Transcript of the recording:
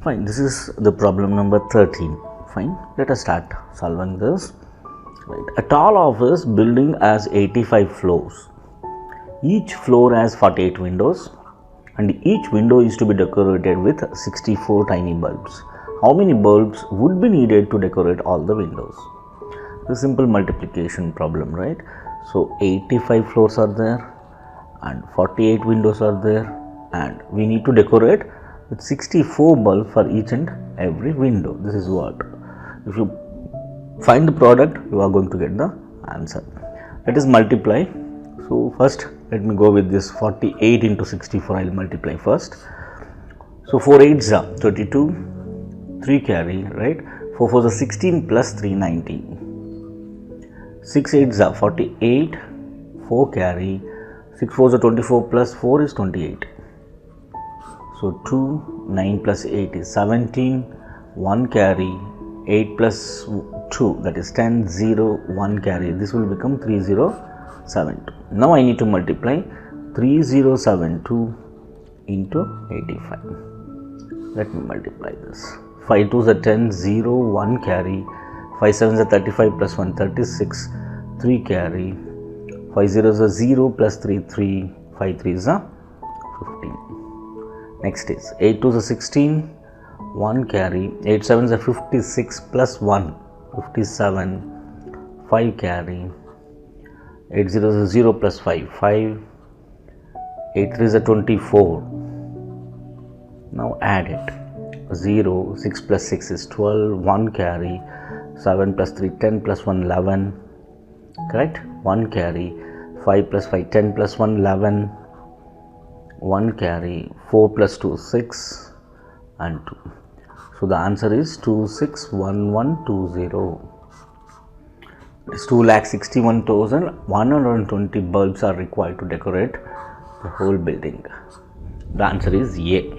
Fine, this is the problem number 13. Fine, let us start solving this. Right. A tall office building has 85 floors. Each floor has 48 windows and each window is to be decorated with 64 tiny bulbs. How many bulbs would be needed to decorate all the windows? The simple multiplication problem, right? So 85 floors are there and 48 windows are there, and we need to decorate with 64 bulbs for each and every window. This is what, if you find the product, you are going to get the answer. Let us multiply. So first let me go with this 48 into 64. I will multiply first. So 4 8s are 32, 3 carry, right? 4 4s are 16 plus 3 19. 6 8s are 48, 4 carry, 6 4s are 24 plus 4 is 28. So 2, 9 plus 8 is 17, 1 carry, 8 plus 2, that is 10, 0, 1 carry. This will become 3072. Now I need to multiply 3072 into 85. Let me multiply this. 5 2s are 10, 0, 1 carry, 5 7s are 35 plus 1 36, 3 carry, 5 zeros are 0 plus 3 3, 5 3s are 15. Next is 8 2s are 16, 1 carry, 8 7s are 56 plus 1 57, 5 carry, 8 zeros are 0 plus 5 5, 8 3s are 24. Now add it. 0, 6 plus 6 is 12, 1 carry, 7 plus 3 10 plus 1 11, correct? 1 carry, 5 plus 5 10 plus 1 11, 1 carry, 4 plus 2 6 and 2. So the answer is 261120. This 2,61,120 bulbs are required to decorate the whole building. The answer is A.